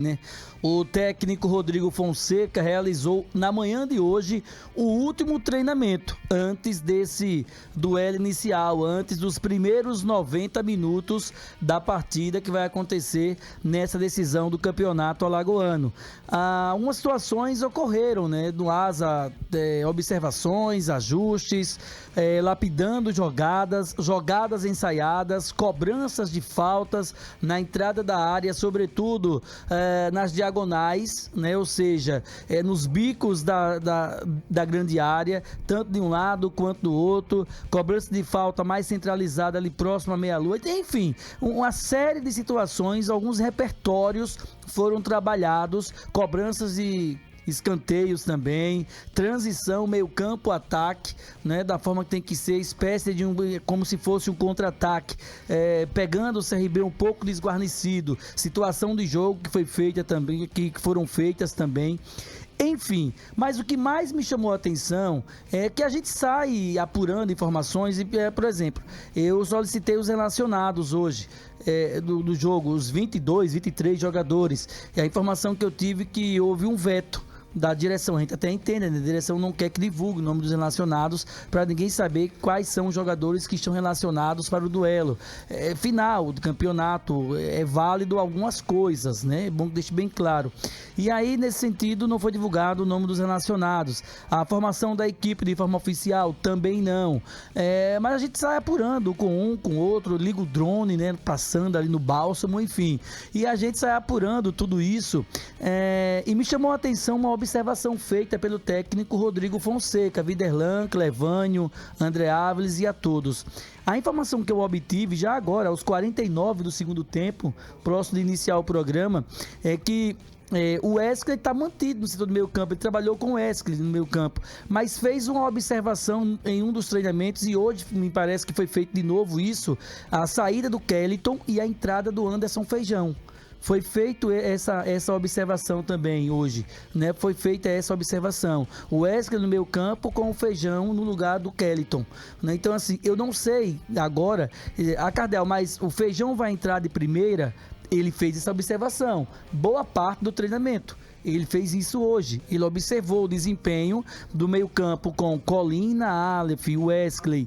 Né? O técnico Rodrigo Fonseca realizou na manhã de hoje o último treinamento antes desse duelo inicial, antes dos primeiros 90 minutos da partida que vai acontecer nessa decisão do campeonato alagoano. Algumas situações ocorreram, né? No ASA, observações, ajustes, lapidando jogadas ensaiadas, cobranças de faltas na entrada da área, sobretudo nas diagonais, né? Ou seja, nos bicos da grande área, tanto de um lado quanto do outro, cobrança de falta mais centralizada ali próximo à meia-lua, enfim, uma série de situações, alguns repertórios foram trabalhados, cobranças de escanteios também, transição, meio campo, ataque, né, da forma que tem que ser, espécie de como se fosse um contra-ataque, pegando o CRB um pouco desguarnecido, situação de jogo que foi feita também, que foram feitas também. Enfim, mas o que mais me chamou a atenção é que a gente sai apurando informações e, por exemplo, eu solicitei os relacionados hoje do jogo, os 22, 23 jogadores, e a informação que eu tive é que houve um veto da direção. A gente até entende, né? A direção não quer que divulgue o nome dos relacionados para ninguém saber quais são os jogadores que estão relacionados para o duelo. Final do campeonato, é válido algumas coisas, né? É bom que deixe bem claro. E aí, nesse sentido, não foi divulgado o nome dos relacionados. A formação da equipe de forma oficial também não. Mas a gente sai apurando com um, com outro, liga o drone, né? Passando ali no bálsamo, enfim. E a gente sai apurando tudo isso. E me chamou a atenção uma observação feita pelo técnico Rodrigo Fonseca, Viderlan, Clevânio, André Áviles e a todos. A informação que eu obtive já agora, aos 49 do segundo tempo, próximo de iniciar o programa, é que o Wesley está mantido no setor do meio campo, ele trabalhou com o Wesley no meio campo, mas fez uma observação em um dos treinamentos e hoje me parece que foi feito de novo isso, a saída do Kellyton e a entrada do Anderson Feijão. Foi feita essa observação também hoje, né? Foi feita essa observação. O Wesley no meio campo com o Feijão no lugar do Kellyton, né? Então, assim, eu não sei agora, Cardel, mas o Feijão vai entrar de primeira. Ele fez essa observação, boa parte do treinamento. Ele fez isso hoje. Ele observou o desempenho do meio-campo com Colina, Aleph, Wesley,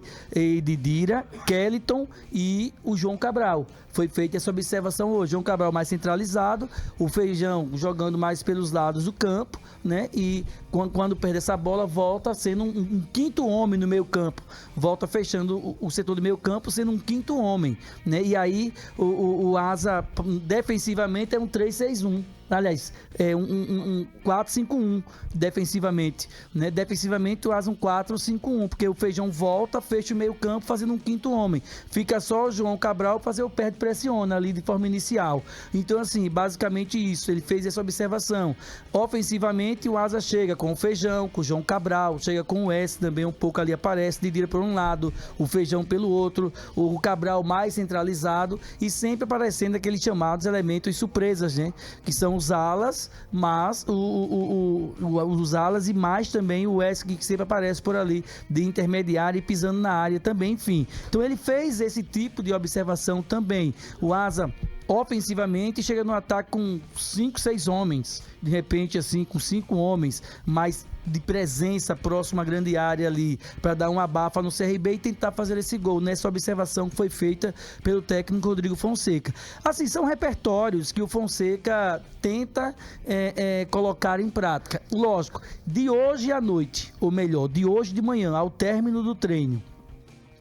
Didira, Kellyton e o João Cabral. Foi feita essa observação hoje. João Cabral mais centralizado, o Feijão jogando mais pelos lados do campo, né? E quando perde essa bola, volta sendo um quinto homem no meio-campo. Volta fechando o setor do meio-campo, sendo um quinto homem, né? E aí o Asa defensivamente é um 3-6-1. Aliás, um 4-5-1 defensivamente, né? Defensivamente o Asa um 4-5-1, porque o Feijão volta, fecha o meio campo fazendo um quinto homem. Fica só o João Cabral fazer o pé de pressiona ali de forma inicial. Então, assim, basicamente isso, ele fez essa observação. Ofensivamente o Asa chega com o Feijão, com o João Cabral, chega com o S também um pouco ali aparece, Didira por um lado, o Feijão pelo outro, o Cabral mais centralizado e sempre aparecendo aqueles chamados elementos surpresas, né? Que são os alas, mas os alas e mais também o Wesley que sempre aparece por ali de intermediário e pisando na área também, enfim. Então ele fez esse tipo de observação também. O Asa ofensivamente chega no ataque com 5, 6 homens, de repente assim, com 5 homens, mas de presença próximo à grande área ali, para dar uma abafa no CRB e tentar fazer esse gol, nessa observação que foi feita pelo técnico Rodrigo Fonseca. Assim, são repertórios que o Fonseca tenta colocar em prática. Lógico, de hoje à noite, ou melhor, de hoje de manhã, ao término do treino,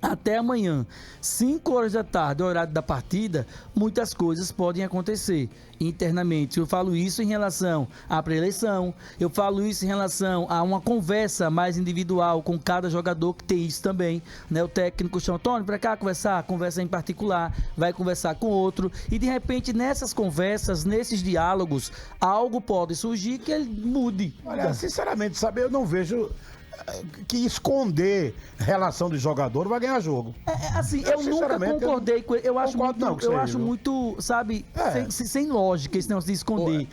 até amanhã, 5 horas da tarde, horário da partida, muitas coisas podem acontecer internamente. Eu falo isso em relação à pré-eleição, eu falo isso em relação a uma conversa mais individual com cada jogador, que tem isso também, né? O técnico chama Antônio para cá conversa em particular, vai conversar com outro e de repente nessas conversas, nesses diálogos, algo pode surgir que ele mude. Olha, sinceramente, sabe, eu não vejo que esconder relação de jogador vai ganhar jogo. Assim, eu nunca concordei com ele. Eu acho muito, sabe, sem lógica esse negócio de esconder.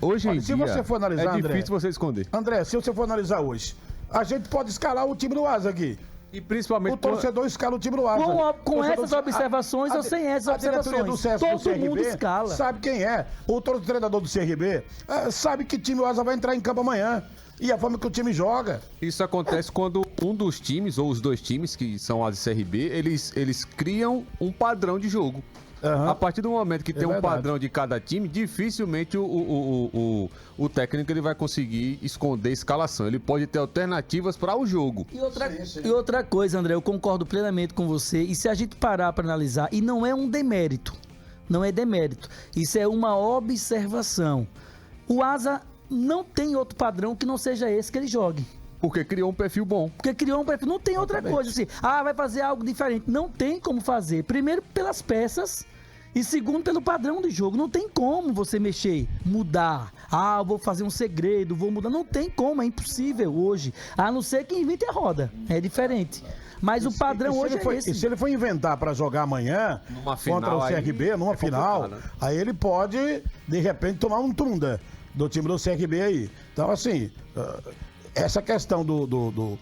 Hoje em dia, se você for analisar, é difícil você esconder. André, se você for analisar hoje, a gente pode escalar o time do Asa aqui. E principalmente o torcedor escala o time do Asa. Com essas observações ou sem essas observações, todo mundo escala. Sabe quem é? O treinador do CRB sabe que time o Asa vai entrar em campo amanhã. E a forma que o time joga. Isso acontece quando um dos times, ou os dois times, que são Asa e CRB, eles criam um padrão de jogo. A partir do momento que tem um padrão de cada time, dificilmente o técnico ele vai conseguir esconder a escalação. Ele pode ter alternativas para o jogo. E outra coisa, André, eu concordo plenamente com você. E se a gente parar para analisar, e não é um demérito, não é demérito, isso é uma observação. O Asa não tem outro padrão que não seja esse que ele jogue. Porque criou um perfil bom. Porque criou um perfil. Não tem outra coisa assim. Vai fazer algo diferente. Não tem como fazer. Primeiro, pelas peças. E segundo, pelo padrão de jogo. Não tem como você mexer, mudar. Vou fazer um segredo, vou mudar. Não tem como, é impossível hoje. A não ser que invente a roda. É diferente. Mas o padrão hoje é esse. E se ele for inventar para jogar amanhã contra o CRB, numa final, né? Aí ele pode, de repente, tomar um tunda do time do CRB aí. Então, assim, essa questão do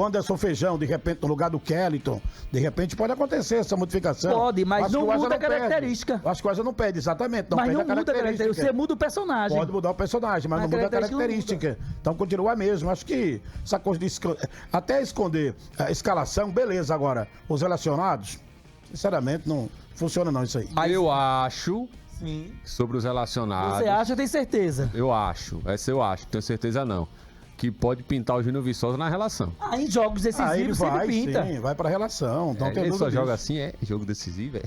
Anderson Feijão, de repente, no lugar do Kellyton, de repente pode acontecer essa modificação. Pode, mas não muda a característica. Acho que o Asa não pede, exatamente. Mas não muda a característica. Você muda o personagem. Pode mudar o personagem, mas não muda a característica. Então continua a mesma. Acho que essa coisa de até esconder a escalação, beleza. Agora, os relacionados, sinceramente, não funciona não isso aí. Eu acho... Sim. Sobre os relacionados. Você acha ou tem certeza? Eu acho. Essa eu acho. Tenho certeza não. Que pode pintar o Júnior Viçosa na relação. Em jogos decisivos ele pinta. Sim, vai pra relação. Então ele só joga assim, jogo decisivo,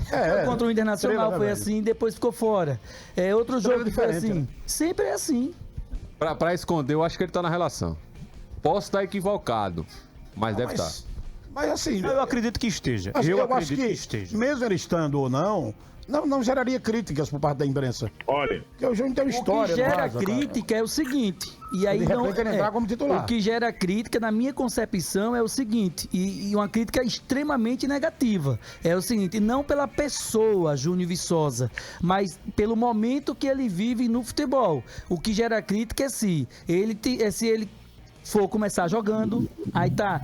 contra o Internacional foi assim, depois ficou fora. Outro jogo que foi assim. Né? Sempre é assim. Pra esconder, eu acho que ele tá na relação. Posso estar equivocado, mas deve estar. Mas assim... Eu acredito que esteja. Eu acho que esteja. Mesmo ele estando ou não geraria críticas por parte da imprensa. Olha, porque o Júnior tem uma história. O que gera crítica é o seguinte, e aí de repente ele entrar como titular. O que gera crítica, na minha concepção, é o seguinte, e uma crítica extremamente negativa. É o seguinte, não pela pessoa, Júnior Viçosa, mas pelo momento que ele vive no futebol. O que gera crítica é se ele for começar jogando, aí tá,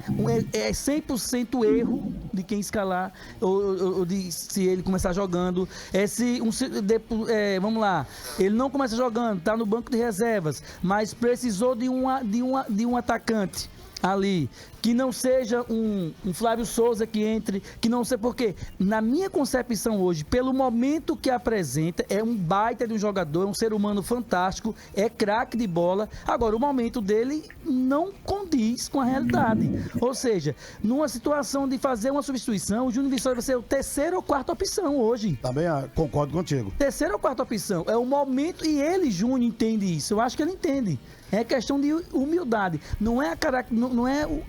é 100% erro de quem escalar, ou se ele começar jogando, vamos lá, ele não começa jogando, tá no banco de reservas, mas precisou de um atacante ali, que não seja um Flávio Souza que entre, que não sei porque, na minha concepção hoje, pelo momento que apresenta, é um baita de um jogador, é um ser humano fantástico, é craque de bola, agora o momento dele não condiz com a realidade, ou seja, numa situação de fazer uma substituição, o Júnior Viçosa vai ser a terceira ou quarta opção hoje. Também concordo contigo. Terceira ou quarta opção, é o momento, e ele, Júnior, entende isso, eu acho que ele entende. É questão de humildade. Não é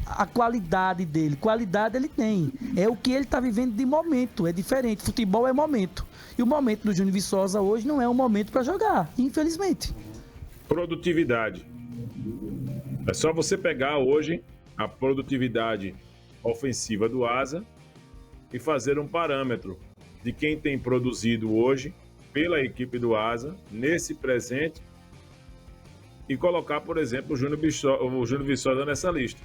a qualidade dele. Qualidade ele tem. É o que ele está vivendo de momento. É diferente. Futebol é momento. E o momento do Júnior Viçosa hoje não é um momento para jogar, infelizmente. Produtividade. É só você pegar hoje a produtividade ofensiva do Asa e fazer um parâmetro de quem tem produzido hoje pela equipe do Asa, nesse presente, e colocar, por exemplo, o Júnior Viçosa nessa lista.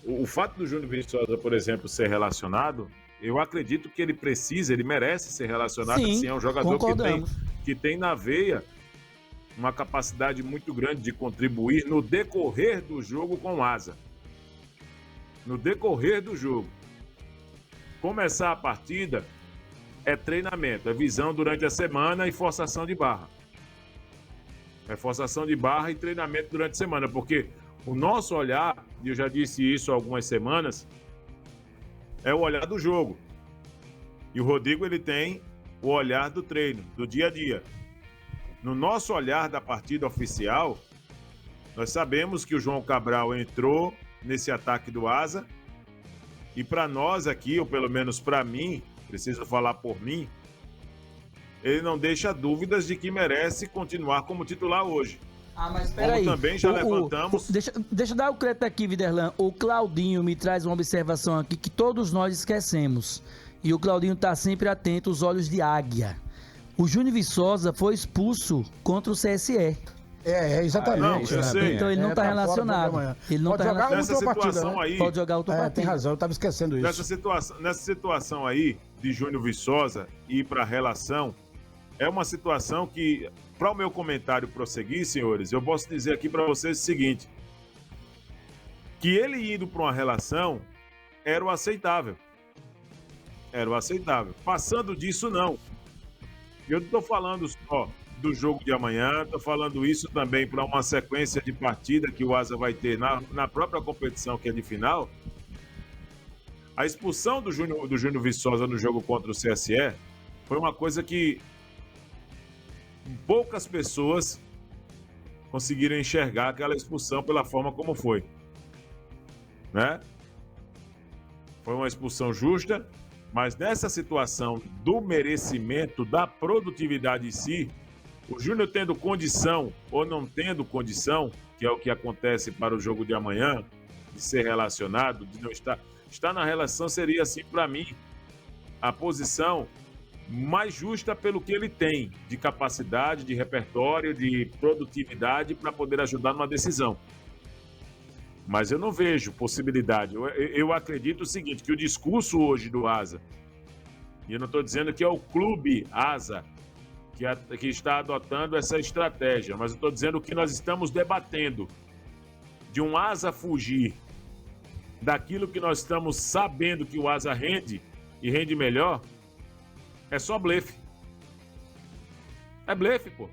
O fato do Júnior Viçosa, por exemplo, ser relacionado, eu acredito que ele merece ser relacionado. Sim, assim, é um jogador que tem na veia uma capacidade muito grande de contribuir no decorrer do jogo com o Asa. No decorrer do jogo. Começar a partida é treinamento, é visão durante a semana e forçação de barra. É forçação de barra e treinamento durante a semana, porque o nosso olhar, e eu já disse isso há algumas semanas, é o olhar do jogo. E o Rodrigo, ele tem o olhar do treino, do dia a dia. No nosso olhar da partida oficial, nós sabemos que o João Cabral entrou nesse ataque do Asa, e para nós aqui, ou pelo menos para mim, preciso falar por mim, ele não deixa dúvidas de que merece continuar como titular hoje. Mas peraí. Como também já levantamos... Deixa eu dar o crédito aqui, Viderlan. O Claudinho me traz uma observação aqui que todos nós esquecemos. E o Claudinho está sempre atento aos olhos de águia. O Júnior Viçosa foi expulso contra o CSE. Exatamente. Não, eu sei. Então ele não está relacionado. Ele não pode tá jogar nessa outra situação partida, né? aí. Pode jogar outra partida. Tem razão, eu estava esquecendo isso. Nessa situação aí de Júnior Viçosa ir para a relação, é uma situação que, para o meu comentário prosseguir, senhores, eu posso dizer aqui para vocês o seguinte: que ele indo para uma relação era o aceitável. Era o aceitável. Passando disso, não. Eu não estou falando só do jogo de amanhã, estou falando isso também para uma sequência de partida que o Asa vai ter na própria competição, que é de final. A expulsão do Júnior Viçosa no jogo contra o CSE foi uma coisa que poucas pessoas conseguiram enxergar aquela expulsão pela forma como foi, né? Foi uma expulsão justa, mas nessa situação do merecimento, da produtividade em si, o Júnior tendo condição ou não tendo condição, que é o que acontece para o jogo de amanhã, de ser relacionado, de não estar na relação, seria assim para mim a posição mais justa pelo que ele tem de capacidade, de repertório, de produtividade para poder ajudar numa decisão. Mas eu não vejo possibilidade. Eu acredito o seguinte, que o discurso hoje do Asa, e eu não estou dizendo que é o clube Asa que está adotando essa estratégia, mas eu estou dizendo que nós estamos debatendo de um Asa fugir daquilo que nós estamos sabendo que o Asa rende e rende melhor, é só blefe. É blefe, pô.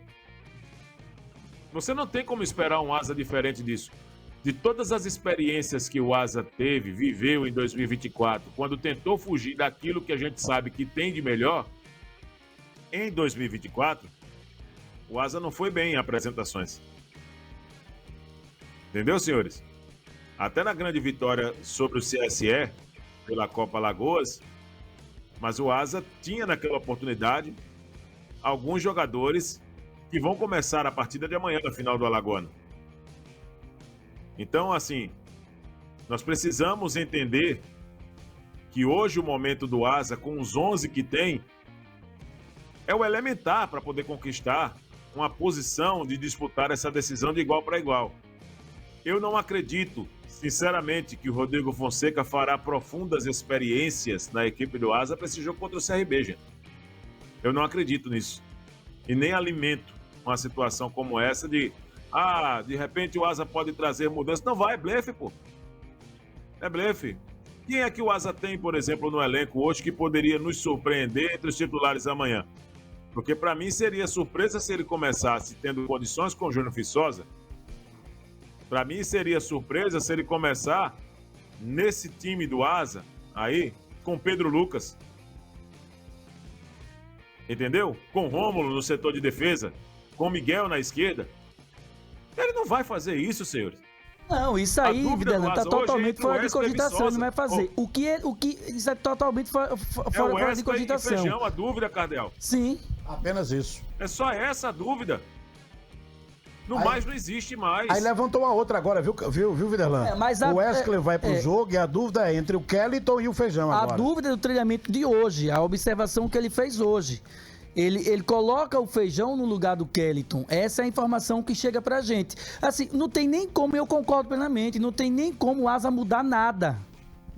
Você não tem como esperar um Asa diferente disso. De todas as experiências que o Asa viveu em 2024, quando tentou fugir daquilo que a gente sabe que tem de melhor, em 2024, o Asa não foi bem em apresentações. Entendeu, senhores? Até na grande vitória sobre o CSE, pela Copa Alagoas, mas o Asa tinha naquela oportunidade alguns jogadores que vão começar a partida de amanhã na final do Alagoano. Então, assim, nós precisamos entender que hoje o momento do Asa, com os 11 que tem, é o elementar para poder conquistar uma posição de disputar essa decisão de igual para igual. Eu não acredito, sinceramente, que o Rodrigo Fonseca fará profundas experiências na equipe do Asa para esse jogo contra o CRB, gente. Eu não acredito nisso. E nem alimento uma situação como essa de repente o Asa pode trazer mudança. Não vai, é blefe, pô. É blefe. Quem é que o Asa tem, por exemplo, no elenco hoje que poderia nos surpreender entre os titulares amanhã? Porque para mim seria surpresa se ele começasse tendo condições com o Júnior Viçosa. Para mim seria surpresa se ele começar nesse time do Asa aí com Pedro Lucas. Entendeu? Com Rômulo no setor de defesa, com Miguel na esquerda. Ele não vai fazer isso, senhores. Não, isso aí, Videlano, está totalmente fora de cogitação, ele não vai fazer. Isso é totalmente fora de cogitação. Feijão, a dúvida, Cardel? Sim. Apenas isso. É só essa a dúvida. No mais não existe mais. Aí levantou uma outra agora, viu Videlano? O Wesley vai pro jogo e a dúvida é entre o Kellyton e o Feijão agora. A dúvida do treinamento de hoje, a observação que ele fez hoje. Ele coloca o Feijão no lugar do Kellyton. Essa é a informação que chega pra gente. Assim, não tem nem como, eu concordo plenamente, não tem nem como o Asa mudar nada.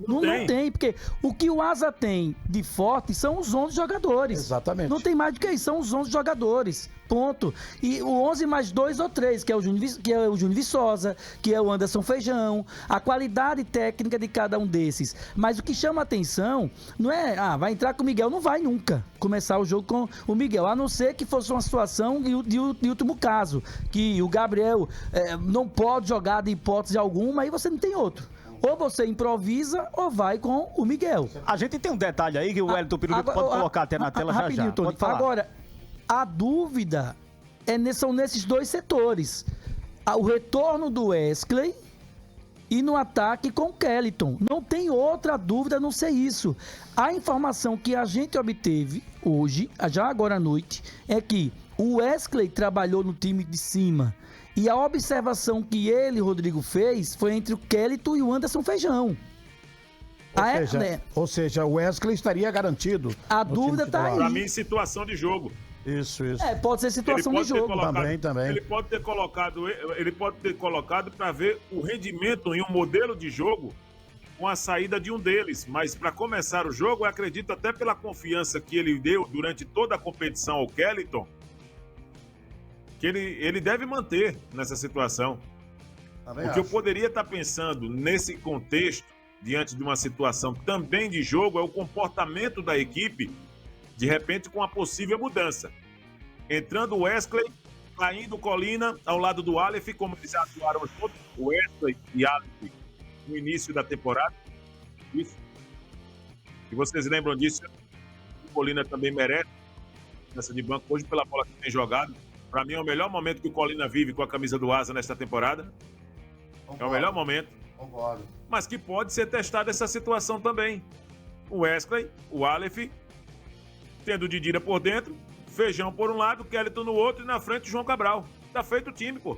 Não tem, porque o que o Asa tem de forte são os 11 jogadores. Exatamente. Não tem mais do que isso, são os 11 jogadores. Ponto. E o 11 mais 2 ou 3, que é o Júnior Viçosa, que é o Anderson Feijão, a qualidade técnica de cada um desses. Mas o que chama a atenção não é, vai entrar com o Miguel, não vai nunca começar o jogo com o Miguel, a não ser que fosse uma situação de último caso, que o Gabriel não pode jogar de hipótese alguma, aí você não tem outro. Ou você improvisa ou vai com o Miguel. A gente tem um detalhe aí que o Wellington Pirulito pode colocar até na tela já. Tony, pode falar. Agora, a dúvida são nesses dois setores. O retorno do Wesley e no ataque com o Kellyton. Não tem outra dúvida a não ser isso. A informação que a gente obteve hoje, já agora à noite, é que o Wesley trabalhou no time de cima. E a observação que ele, Rodrigo, fez foi entre o Kellyton e o Anderson Feijão. Ou seja, o Wesley estaria garantido. A dúvida está aí. Para mim, situação de jogo. Isso. Pode ser situação de jogo. Também. Ele pode ter colocado para ver o rendimento em um modelo de jogo com a saída de um deles. Mas para começar o jogo, eu acredito até pela confiança que ele deu durante toda a competição ao Kellyton, que ele deve manter nessa situação. O que eu poderia estar pensando nesse contexto, diante de uma situação também de jogo, é o comportamento da equipe, de repente com a possível mudança. Entrando o Wesley, saindo Colina ao lado do Aleph, como eles já atuaram todos, o Wesley e Aleph no início da temporada. Isso. E vocês lembram disso? O Colina também merece essa de banco hoje pela bola que tem jogado. Para mim é o melhor momento que o Colina vive com a camisa do Asa nesta temporada. Concordo. É o melhor momento. Concordo. Mas que pode ser testada essa situação também. O Wesley, o Aleph, tendo o Didira por dentro, Feijão por um lado, Kellyton no outro e na frente o João Cabral. Tá feito o time, pô.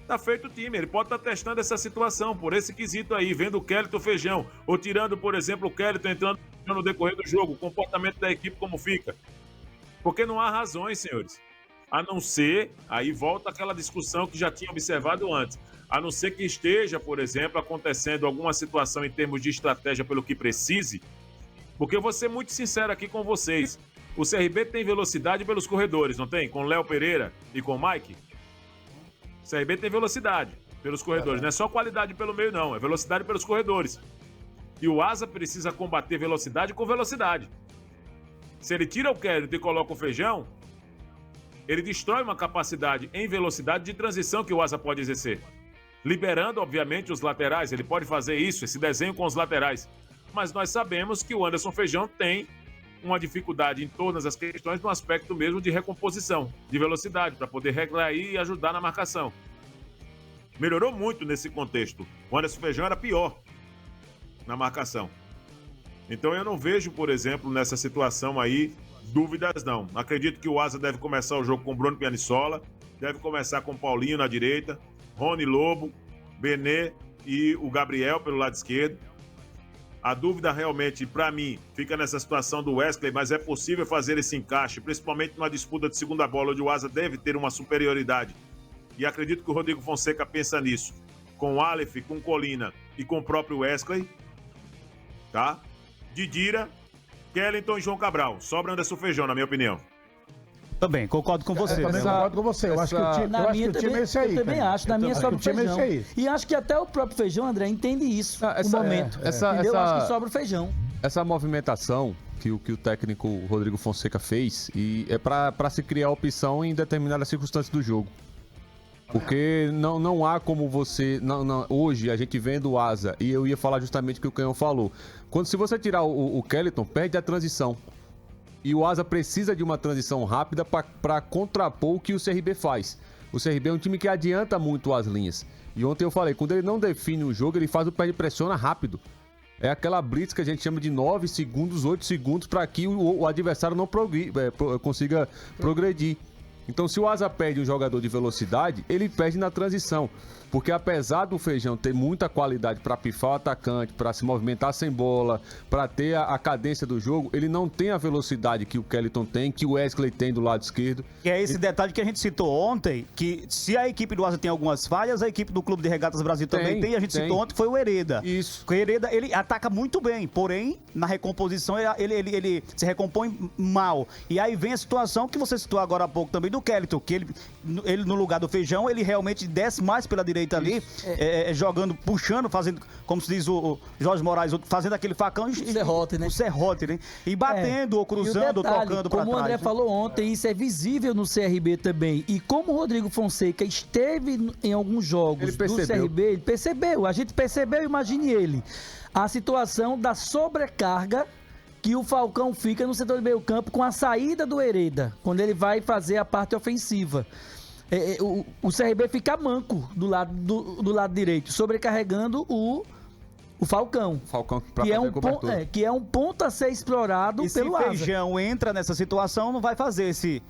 Tá feito o time. Ele pode estar testando essa situação por esse quesito aí, vendo o Kellyton, Feijão, ou tirando, por exemplo, o Kellyton entrando no decorrer do jogo, o comportamento da equipe como fica. Porque não há razões, senhores. A não ser, aí volta aquela discussão que já tinha observado antes, a não ser que esteja, por exemplo, acontecendo alguma situação em termos de estratégia pelo que precise, porque eu vou ser muito sincero aqui com vocês, o CRB tem velocidade pelos corredores, não tem? Com o Léo Pereira e com o Mike? O CRB tem velocidade pelos corredores, não é só qualidade pelo meio não, é velocidade pelos corredores. E o Asa precisa combater velocidade com velocidade. Se ele tira o Kellyton e coloca o Feijão, ele destrói uma capacidade em velocidade de transição que o Asa pode exercer. Liberando, obviamente, os laterais. Ele pode fazer isso, esse desenho com os laterais. Mas nós sabemos que o Anderson Feijão tem uma dificuldade em todas as questões no aspecto mesmo de recomposição, de velocidade, para poder retrair e ajudar na marcação. Melhorou muito nesse contexto. O Anderson Feijão era pior na marcação. Então eu não vejo, por exemplo, nessa situação aí, dúvidas não. Acredito que o Asa deve começar o jogo com o Bruno Pianissola, deve começar com o Paulinho na direita, Rony Lobo, Benê e o Gabriel pelo lado esquerdo. A dúvida realmente, para mim, fica nessa situação do Wesley, mas é possível fazer esse encaixe, principalmente numa disputa de segunda bola, onde o Asa deve ter uma superioridade. E acredito que o Rodrigo Fonseca pensa nisso. Com o Aleph, com o Colina e com o próprio Wesley, tá? Didira, Kellyton e João Cabral. Sobra Anderson Feijão, na minha opinião. Também, concordo com você. Concordo com você. Eu acho que o time é esse aí. Eu também acho, na minha sobra o Feijão. E acho que até o próprio Feijão, André, entende isso no momento. Entendeu? Acho que sobra o Feijão. Essa movimentação que o técnico Rodrigo Fonseca fez e é para se criar opção em determinadas circunstâncias do jogo. Porque não há como você... hoje, a gente vendo o Asa, e eu ia falar justamente o que o Canhão falou. Se você tirar o Kellyton, perde a transição. E o Asa precisa de uma transição rápida para contrapor o que o CRB faz. O CRB é um time que adianta muito as linhas. E ontem eu falei, quando ele não define o jogo, ele faz o pé de pressiona rápido. É aquela blitz que a gente chama de 9 segundos, 8 segundos, para que o adversário não consiga progredir. Então, se o Asa perde um jogador de velocidade, ele perde na transição. Porque apesar do Feijão ter muita qualidade para pifar o atacante, para se movimentar sem bola, para ter a cadência do jogo, ele não tem a velocidade que o Kellyton tem, que o Wesley tem do lado esquerdo. E é esse detalhe que a gente citou ontem, que se a equipe do Asa tem algumas falhas, a equipe do Clube de Regatas Brasil também tem. A gente citou ontem, foi o Hereda. Isso. O Hereda, ele ataca muito bem, porém, na recomposição, ele se recompõe mal. E aí vem a situação que você citou agora há pouco também do Kellyton, que ele no lugar do Feijão, ele realmente desce mais pela direita ali, jogando, puxando, fazendo, como se diz o Jorge Moraes, fazendo aquele facão. O serrote, né? O serrote, né? E batendo, ou cruzando, ou tocando pra trás. Como o André falou ontem, isso é visível no CRB também. E como o Rodrigo Fonseca esteve em alguns jogos do CRB, ele percebeu. A gente percebeu, imagine ele, a situação da sobrecarga que o Falcão fica no setor do meio campo com a saída do Hereda, quando ele vai fazer a parte ofensiva. O CRB fica manco do lado direito, sobrecarregando o Falcão. Falcão pra fazer a cobertura. Que é um ponto a ser explorado pelo Asa. Se o Feijão entra nessa situação, não vai fazer esse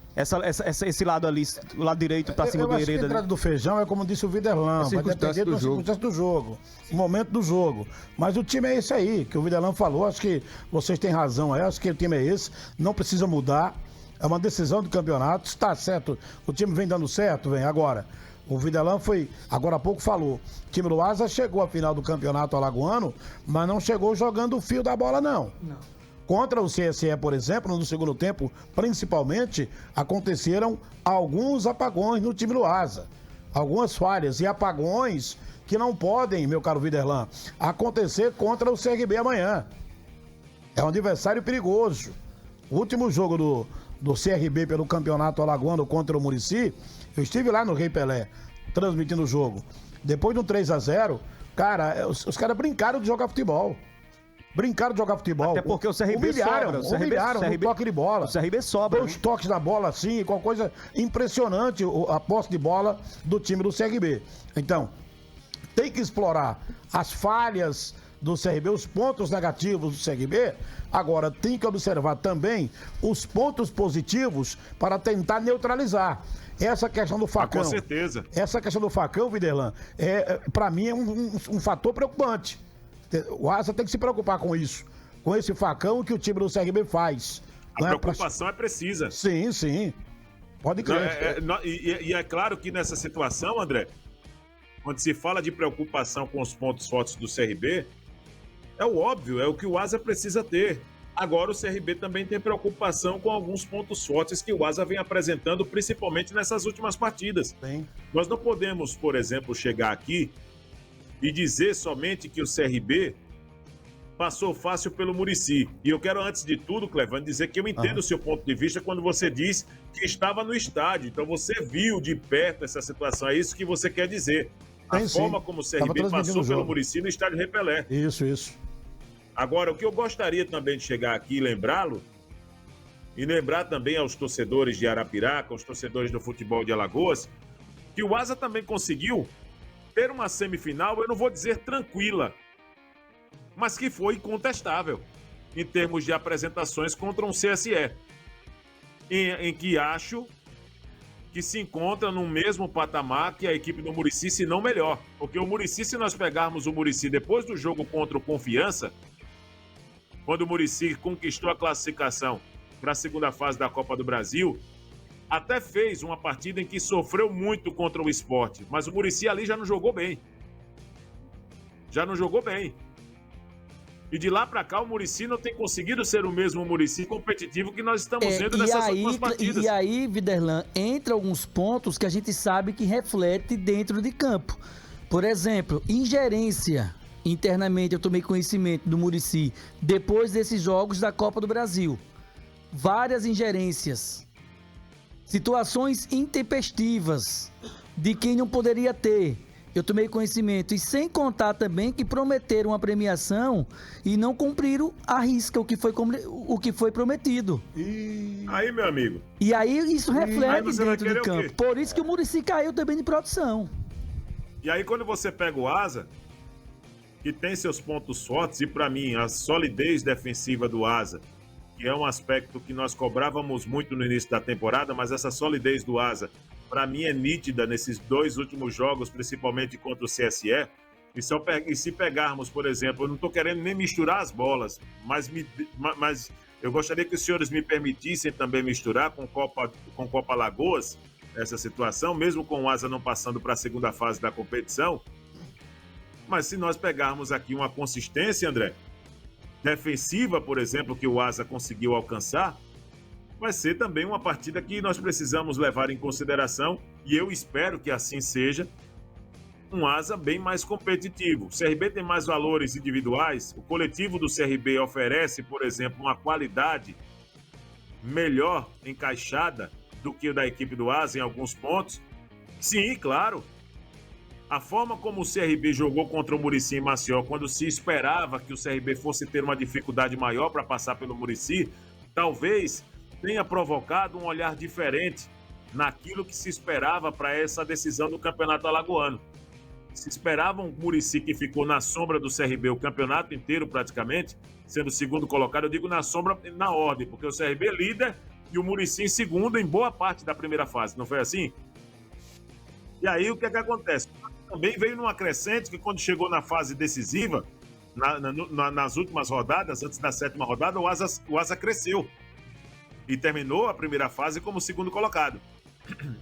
lado ali, o lado direito pra cima do Hereda. A entrada do Feijão é como disse o Viderlan, vai depender da circunstância do jogo, o momento do jogo. Mas o time é esse aí, que o Viderlan falou, acho que vocês têm razão, acho que o time é esse, não precisa mudar. É uma decisão do campeonato, está certo. O time vem dando certo, vem agora. O Videlão agora há pouco falou, o time do Asa chegou à final do campeonato alagoano, mas não chegou jogando o fio da bola, não. Contra o CSE, por exemplo, no segundo tempo, principalmente, aconteceram alguns apagões no time do Asa. Algumas falhas e apagões que não podem, meu caro Viderlan, acontecer contra o CRB amanhã. É um adversário perigoso. O último jogo do CRB pelo campeonato alagoano contra o Muricy, eu estive lá no Rei Pelé, transmitindo o jogo. Depois do 3-0, cara, os caras brincaram de jogar futebol. Brincaram de jogar futebol. Até porque o CRB humilharam no toque de bola. O CRB sobra. Os toques da bola assim, qualquer coisa impressionante, a posse de bola do time do CRB. Então, tem que explorar as falhas do CRB, os pontos negativos do CRB. Agora, tem que observar também os pontos positivos para tentar neutralizar. Essa questão do facão. Com certeza. Essa questão do facão, Viderlan, para mim é um fator preocupante. O Asa tem que se preocupar com isso, com esse facão que o time do CRB faz. A preocupação é precisa. Sim, sim. Pode crer. E é claro que nessa situação, André, quando se fala de preocupação com os pontos fortes do CRB, é o óbvio, é o que o Asa precisa ter. Agora o CRB também tem preocupação com alguns pontos fortes que o Asa vem apresentando, principalmente nessas últimas partidas. Sim. Nós não podemos, por exemplo, chegar aqui e dizer somente que o CRB passou fácil pelo Muricy. E eu quero, antes de tudo, Clevane, dizer que eu entendo o seu ponto de vista quando você diz que estava no estádio. Então você viu de perto essa situação, é isso que você quer dizer. A forma como o CRB passou pelo Muricy no estádio Rei Pelé. Isso. Agora, o que eu gostaria também de chegar aqui e lembrá-lo, e lembrar também aos torcedores de Arapiraca, aos torcedores do futebol de Alagoas, que o Asa também conseguiu ter uma semifinal, eu não vou dizer tranquila, mas que foi incontestável em termos de apresentações contra um CSE, em que acho que se encontra no mesmo patamar que a equipe do Muricy, se não melhor. Porque o Muricy, se nós pegarmos o Muricy depois do jogo contra o Confiança, quando o Muricy conquistou a classificação para a segunda fase da Copa do Brasil, até fez uma partida em que sofreu muito contra o Sport, mas o Muricy ali já não jogou bem. E de lá para cá o Muricy não tem conseguido ser o mesmo Muricy competitivo que nós estamos vendo nessas últimas partidas. E aí, Viderlan, entra alguns pontos que a gente sabe que reflete dentro de campo. Por exemplo, ingerência. Internamente eu tomei conhecimento do Muricy depois desses jogos da Copa do Brasil. Várias ingerências. Situações intempestivas de quem não poderia ter. Eu tomei conhecimento. E sem contar também que prometeram uma premiação e não cumpriram à risca o que foi prometido. Aí, meu amigo. E aí isso reflete dentro do campo. campo. Por isso que o Muricy caiu também de produção. E aí quando você pega o Asa, que tem seus pontos fortes, e para mim a solidez defensiva do Asa, que é um aspecto que nós cobrávamos muito no início da temporada, mas essa solidez do Asa, para mim, é nítida nesses dois últimos jogos, principalmente contra o CSE. E se pegarmos, por exemplo, eu não estou querendo nem misturar as bolas, mas eu gostaria que os senhores me permitissem também misturar com Copa Alagoas essa situação, mesmo com o Asa não passando para a segunda fase da competição. Mas se nós pegarmos aqui uma consistência, André, defensiva, por exemplo, que o Asa conseguiu alcançar, vai ser também uma partida que nós precisamos levar em consideração, e eu espero que assim seja, um Asa bem mais competitivo. O CRB tem mais valores individuais, o coletivo do CRB oferece, por exemplo, uma qualidade melhor encaixada do que o da equipe do Asa em alguns pontos. Sim, claro. A forma como o CRB jogou contra o Muricy em Maceió, quando se esperava que o CRB fosse ter uma dificuldade maior para passar pelo Muricy, talvez tenha provocado um olhar diferente naquilo que se esperava para essa decisão do Campeonato Alagoano. Se esperava um Muricy que ficou na sombra do CRB o campeonato inteiro praticamente, sendo o segundo colocado, eu digo na sombra na ordem, porque o CRB é líder e o Muricy em segundo em boa parte da primeira fase, não foi assim? E aí o que é que acontece? Também veio numa crescente que quando chegou na fase decisiva, nas últimas rodadas, antes da sétima rodada, o Asa cresceu. e terminou a primeira fase como segundo colocado.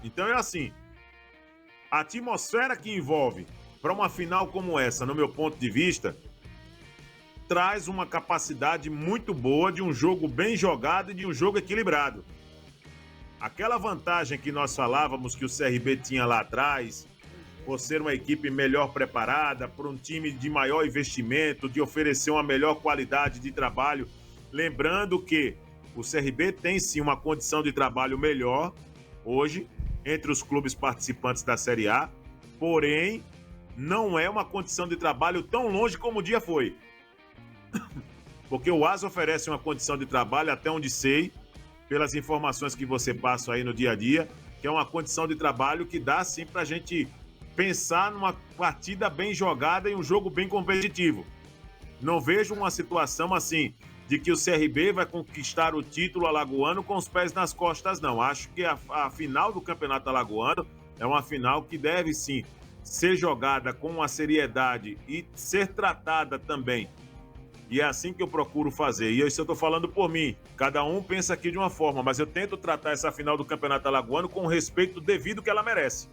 Então é assim, a atmosfera que envolve para uma final como essa, no meu ponto de vista, traz uma capacidade muito boa de um jogo bem jogado e de um jogo equilibrado. Aquela vantagem que nós falávamos que o CRB tinha lá atrás, por ser uma equipe melhor preparada, por um time de maior investimento, de oferecer uma melhor qualidade de trabalho, lembrando que o CRB tem sim uma condição de trabalho melhor hoje entre os clubes participantes da Série A, porém não é uma condição de trabalho tão longe como o dia foi. Porque o Asa oferece uma condição de trabalho, até onde sei, pelas informações que você passa aí no dia a dia, que é uma condição de trabalho que dá sim pra gente pensar numa partida bem jogada e um jogo bem competitivo. Não vejo uma situação assim de que o CRB vai conquistar o título alagoano com os pés nas costas, não. Acho que a final do Campeonato Alagoano é uma final que deve sim ser jogada com uma seriedade e ser tratada também. E é assim que eu procuro fazer. E isso eu estou falando por mim. Cada um pensa aqui de uma forma, mas eu tento tratar essa final do Campeonato Alagoano com o respeito devido que ela merece.